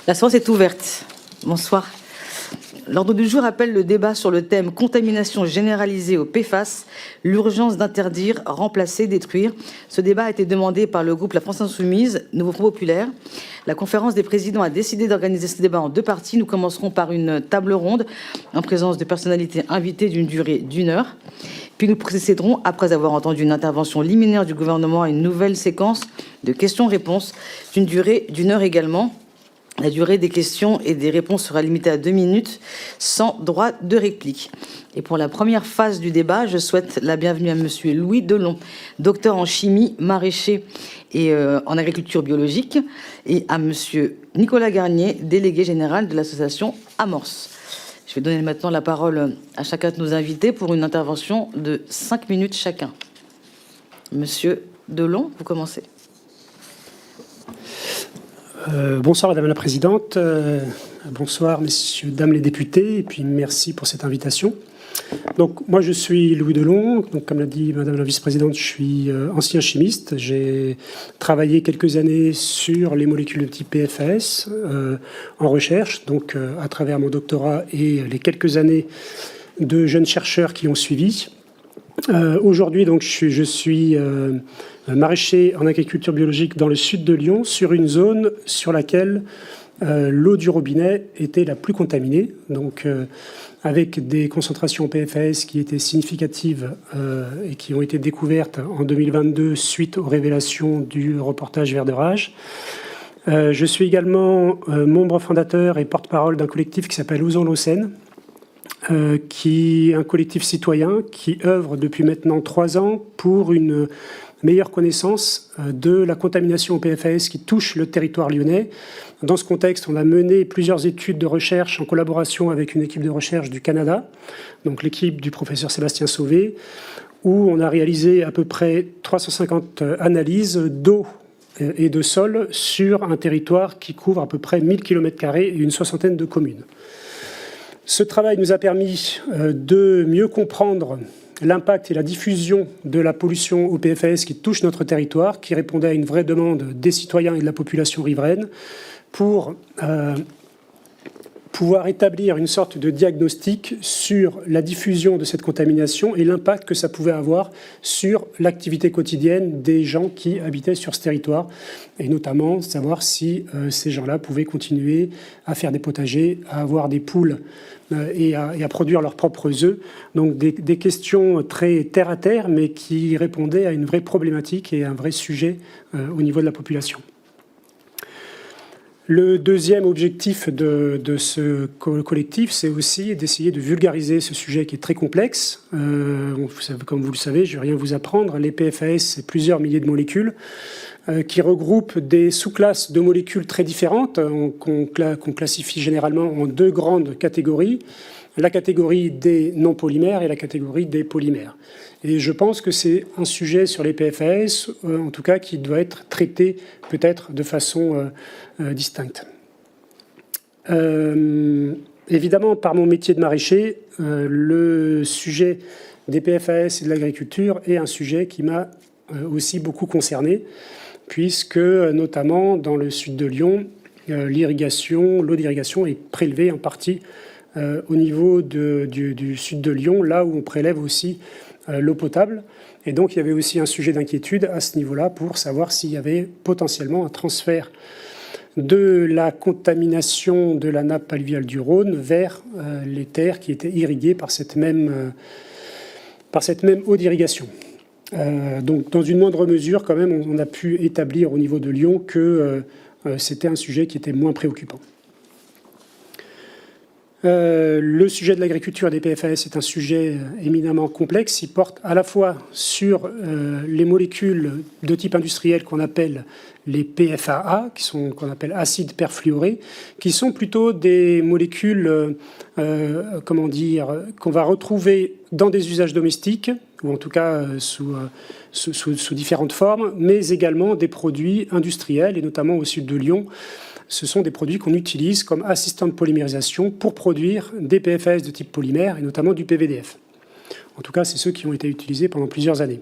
La séance est ouverte. Bonsoir. L'ordre du jour appelle le débat sur le thème « Contamination généralisée au PFAS, l'urgence d'interdire, remplacer, détruire ». Ce débat a été demandé par le groupe La France Insoumise, Nouveau Front Populaire. La conférence des présidents a décidé d'organiser ce débat en deux parties. Nous commencerons par une table ronde en présence de personnalités invitées d'une durée d'1 heure. Puis nous procéderons, après avoir entendu une intervention liminaire du gouvernement, à une nouvelle séquence de questions-réponses d'une durée d'1 heure également. La durée des questions et des réponses sera limitée à 2 minutes, sans droit de réplique. Et pour la première phase du débat, je souhaite la bienvenue à Monsieur Louis Delon, docteur en chimie, maraîcher et en agriculture biologique, et à Monsieur Nicolas Garnier, délégué général de l'association Amorce. Je vais donner maintenant la parole à chacun de nos invités pour une intervention de 5 minutes chacun. Monsieur Delon, vous commencez. Bonsoir Madame la Présidente, bonsoir Messieurs, Dames les députés, et puis merci pour cette invitation. Donc moi je suis Louis Delon, donc comme l'a dit Madame la Vice-Présidente, je suis ancien chimiste. J'ai travaillé quelques années sur les molécules de type PFAS en recherche, donc à travers mon doctorat et les quelques années de jeunes chercheurs qui ont suivi. Aujourd'hui, donc, je suis maraîcher en agriculture biologique dans le sud de Lyon, sur une zone sur laquelle l'eau du robinet était la plus contaminée, donc avec des concentrations PFAS qui étaient significatives et qui ont été découvertes en 2022 suite aux révélations du reportage Vert de Rage. Je suis également membre fondateur et porte-parole d'un collectif qui s'appelle Osons l'eau saine, qui est un collectif citoyen qui œuvre depuis maintenant 3 ans pour une meilleure connaissance de la contamination au PFAS qui touche le territoire lyonnais. Dans ce contexte, on a mené plusieurs études de recherche en collaboration avec une équipe de recherche du Canada, donc l'équipe du professeur Sébastien Sauvé, où on a réalisé à peu près 350 analyses d'eau et de sol sur un territoire qui couvre à peu près 1000 km² et une 60aine de communes. Ce travail nous a permis de mieux comprendre l'impact et la diffusion de la pollution au PFAS qui touche notre territoire, qui répondait à une vraie demande des citoyens et de la population riveraine, pour pouvoir établir une sorte de diagnostic sur la diffusion de cette contamination et l'impact que ça pouvait avoir sur l'activité quotidienne des gens qui habitaient sur ce territoire, et notamment savoir si ces gens-là pouvaient continuer à faire des potagers, à avoir des poules et à produire leurs propres œufs. Donc des questions très terre-à-terre, mais qui répondaient à une vraie problématique et à un vrai sujet au niveau de la population. Le deuxième objectif de ce collectif, c'est aussi d'essayer de vulgariser ce sujet qui est très complexe. Comme vous le savez, je ne vais rien vous apprendre. Les PFAS, c'est plusieurs milliers de molécules qui regroupent des sous-classes de molécules très différentes qu'on classifie généralement en 2 grandes catégories. La catégorie des non-polymères et la catégorie des polymères. Et je pense que c'est un sujet sur les PFAS, en tout cas, qui doit être traité peut-être de façon distincte. Évidemment, par mon métier de maraîcher, le sujet des PFAS et de l'agriculture est un sujet qui m'a aussi beaucoup concerné, puisque notamment dans le sud de Lyon, l'eau d'irrigation est prélevée en partie au niveau du sud de Lyon, là où on prélève aussi l'eau potable. Et donc, il y avait aussi un sujet d'inquiétude à ce niveau-là pour savoir s'il y avait potentiellement un transfert de la contamination de la nappe alluviale du Rhône vers les terres qui étaient irriguées par cette même eau d'irrigation. Donc, dans une moindre mesure, quand même, on a pu établir au niveau de Lyon que c'était un sujet qui était moins préoccupant. Le sujet de l'agriculture et des PFAS est un sujet éminemment complexe. Il porte à la fois sur les molécules de type industriel qu'on appelle les PFAA, qu'on appelle acides perfluorés, qui sont plutôt des molécules qu'on va retrouver dans des usages domestiques, ou en tout cas sous différentes formes, mais également des produits industriels, et notamment au sud de Lyon. Ce sont des produits qu'on utilise comme assistants de polymérisation pour produire des PFAS de type polymère et notamment du PVDF. En tout cas, c'est ceux qui ont été utilisés pendant plusieurs années.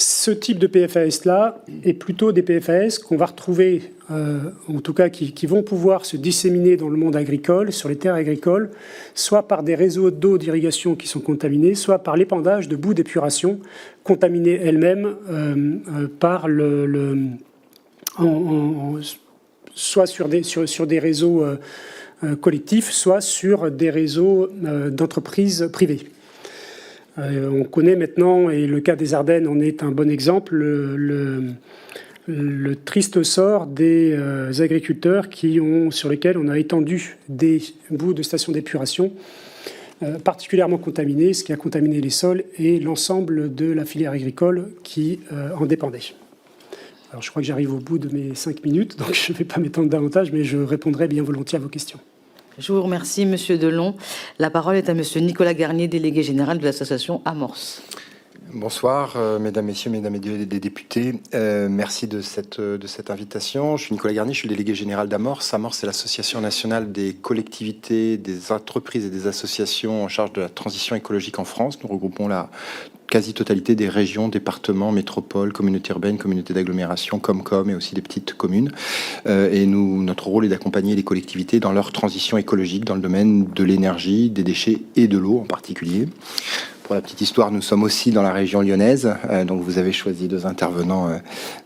Ce type de PFAS-là est plutôt des PFAS qu'on va retrouver, en tout cas qui vont pouvoir se disséminer dans le monde agricole, sur les terres agricoles, soit par des réseaux d'eau d'irrigation qui sont contaminés, soit par l'épandage de boues d'épuration contaminées elles-mêmes par soit sur des réseaux collectifs, soit sur des réseaux d'entreprises privées. On connaît maintenant, et le cas des Ardennes en est un bon exemple, le triste sort des agriculteurs sur lesquels on a étendu des boues de stations d'épuration particulièrement contaminées, ce qui a contaminé les sols et l'ensemble de la filière agricole qui en dépendait. Alors je crois que j'arrive au bout de mes 5 minutes, donc je ne vais pas m'étendre davantage, mais je répondrai bien volontiers à vos questions. Je vous remercie, Monsieur Delon. La parole est à Monsieur Nicolas Garnier, délégué général de l'association Amorce. Bonsoir, mesdames, messieurs, mesdames et députés. Merci de cette invitation. Je suis Nicolas Garnier, je suis le délégué général d'Amorce. Amorce, c'est l'association nationale des collectivités, des entreprises et des associations en charge de la transition écologique en France. Nous regroupons la quasi-totalité des régions, départements, métropoles, communautés urbaines, communautés d'agglomération, Comcom et aussi des petites communes. Et notre rôle est d'accompagner les collectivités dans leur transition écologique dans le domaine de l'énergie, des déchets et de l'eau en particulier. Pour la petite histoire, nous sommes aussi dans la région lyonnaise, donc vous avez choisi 2 intervenants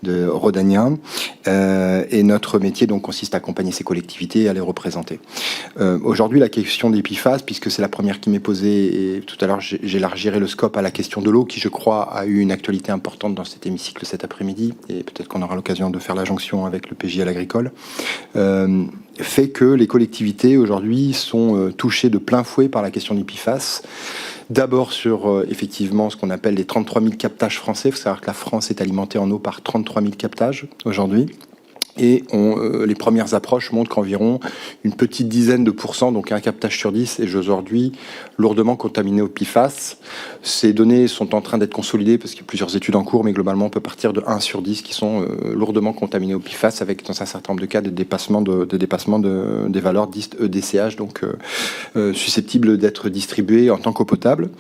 de Rodaniens, et notre métier donc consiste à accompagner ces collectivités et à les représenter. Aujourd'hui, la question des PFAS, puisque c'est la première qui m'est posée, et tout à l'heure j'élargirai le scope à la question de l'eau, qui je crois a eu une actualité importante dans cet hémicycle cet après-midi, et peut-être qu'on aura l'occasion de faire la jonction avec le PJL agricole, fait que les collectivités aujourd'hui sont touchées de plein fouet par la question des PFAS. D'abord sur effectivement ce qu'on appelle les 33 000 captages français. Il faut savoir que la France est alimentée en eau par 33 000 captages aujourd'hui. Et les premières approches montrent qu'environ une petite dizaine de pourcents, donc un captage sur 10, est aujourd'hui lourdement contaminé au PFAS. Ces données sont en train d'être consolidées parce qu'il y a plusieurs études en cours, mais globalement on peut partir de 1 sur 10 qui sont lourdement contaminés au PFAS, avec dans un certain nombre de cas des dépassements des valeurs dites EDCH, donc susceptibles d'être distribuées en tant qu'eau potable.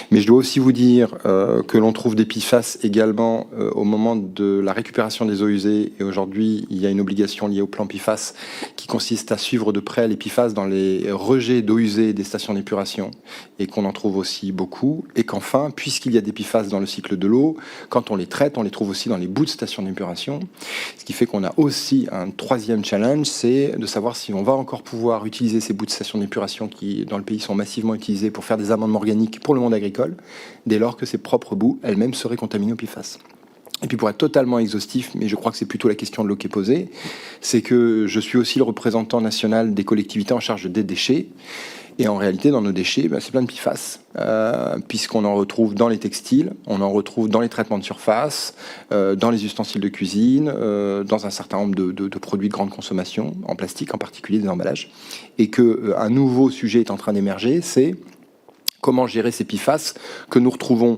Mais je dois aussi vous dire que l'on trouve des PFAS également au moment de la récupération des eaux usées, et aujourd'hui il y a une obligation liée au plan PFAS qui consiste à suivre de près les PFAS dans les rejets d'eau usée des stations d'épuration, et qu'on en trouve aussi beaucoup, et qu'enfin, puisqu'il y a des PFAS dans le cycle de l'eau, quand on les traite, on les trouve aussi dans les boues de stations d'épuration, ce qui fait qu'on a aussi un 3e challenge, c'est de savoir si on va encore pouvoir utiliser ces bouts de stations d'épuration qui, dans le pays, sont massivement utilisés pour faire des amendements organiques pour le monde agricole, dès lors que ces propres boues elles-mêmes seraient contaminées au PFAS. Et puis pour être totalement exhaustif, mais je crois que c'est plutôt la question de l'eau qui est posée, c'est que je suis aussi le représentant national des collectivités en charge des déchets. Et en réalité, dans nos déchets, c'est plein de PFAS, puisqu'on en retrouve dans les textiles, on en retrouve dans les traitements de surface, dans les ustensiles de cuisine, dans un certain nombre de produits de grande consommation, en plastique en particulier, des emballages. Et qu'un nouveau sujet est en train d'émerger, c'est comment gérer ces PFAS que nous retrouvons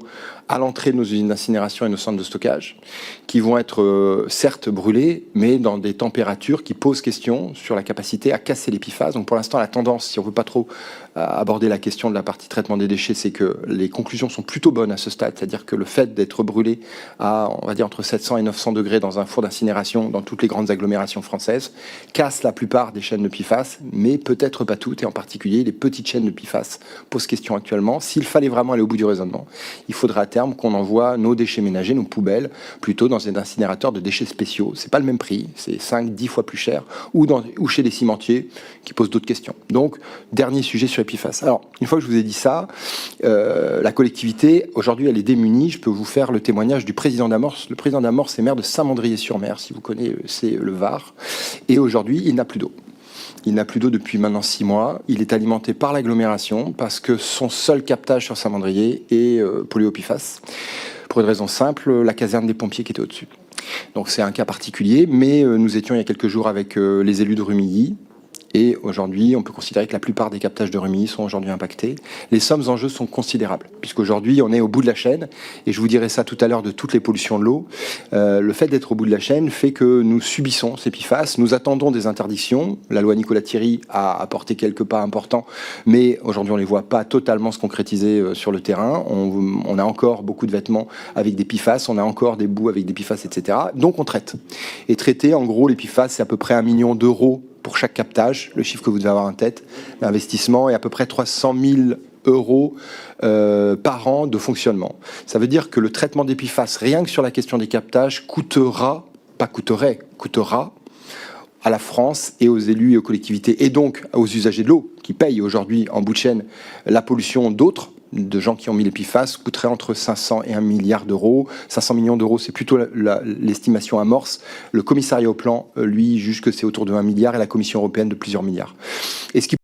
à l'entrée de nos usines d'incinération et nos centres de stockage, qui vont être certes brûlés, mais dans des températures qui posent question sur la capacité à casser les PFAS. Donc pour l'instant, la tendance, si on ne veut pas trop aborder la question de la partie traitement des déchets, c'est que les conclusions sont plutôt bonnes à ce stade, c'est-à-dire que le fait d'être brûlé à, on va dire, entre 700 et 900 degrés dans un four d'incinération dans toutes les grandes agglomérations françaises casse la plupart des chaînes de PFAS, mais peut-être pas toutes, et en particulier les petites chaînes de PFAS posent question actuellement. S'il fallait vraiment aller au bout du raisonnement, il faudra à terme qu'on envoie nos déchets ménagers, nos poubelles, plutôt dans un incinérateur de déchets spéciaux. C'est pas le même prix, c'est 5-10 fois plus cher, ou chez des cimentiers qui posent d'autres questions. Donc, dernier sujet sur les PFAS. Alors, une fois que je vous ai dit ça, la collectivité, aujourd'hui, elle est démunie. Je peux vous faire le témoignage du président d'Amorce. Le président d'Amorce est maire de Saint-Mandrier-sur-Mer, si vous connaissez, c'est le Var. Et aujourd'hui, il n'a plus d'eau. Il n'a plus d'eau depuis maintenant 6 mois. Il est alimenté par l'agglomération parce que son seul captage sur Saint-Mandrier est pollué au PFAS. Pour une raison simple, la caserne des pompiers qui était au-dessus. Donc c'est un cas particulier, mais nous étions il y a quelques jours avec les élus de Rumilly. Et aujourd'hui, on peut considérer que la plupart des captages de Rumilly sont aujourd'hui impactés. Les sommes en jeu sont considérables, puisqu'aujourd'hui, on est au bout de la chaîne. Et je vous dirai ça tout à l'heure de toutes les pollutions de l'eau. Le fait d'être au bout de la chaîne fait que nous subissons ces PFAS. Nous attendons des interdictions. La loi Nicolas Thierry a apporté quelques pas importants, mais aujourd'hui, on ne les voit pas totalement se concrétiser sur le terrain. On a encore beaucoup de vêtements avec des PFAS, on a encore des bouts avec des PFAS, etc. Donc, on traite. Et traiter, en gros, les PFAS, c'est à peu près 1 million d'euros pour chaque captage, le chiffre que vous devez avoir en tête. L'investissement est à peu près 300 000 euros par an de fonctionnement. Ça veut dire que le traitement des PFAS, rien que sur la question des captages, coûtera à la France et aux élus et aux collectivités, et donc aux usagers de l'eau, qui payent aujourd'hui en bout de chaîne la pollution d'autres, de gens qui ont mis les PFAS, coûterait entre 500 et 1 milliard d'euros. 500 millions d'euros, c'est plutôt l'estimation amorce. Le commissariat au plan, lui, juge que c'est autour de 1 milliard et la Commission européenne de plusieurs milliards. Et ce qui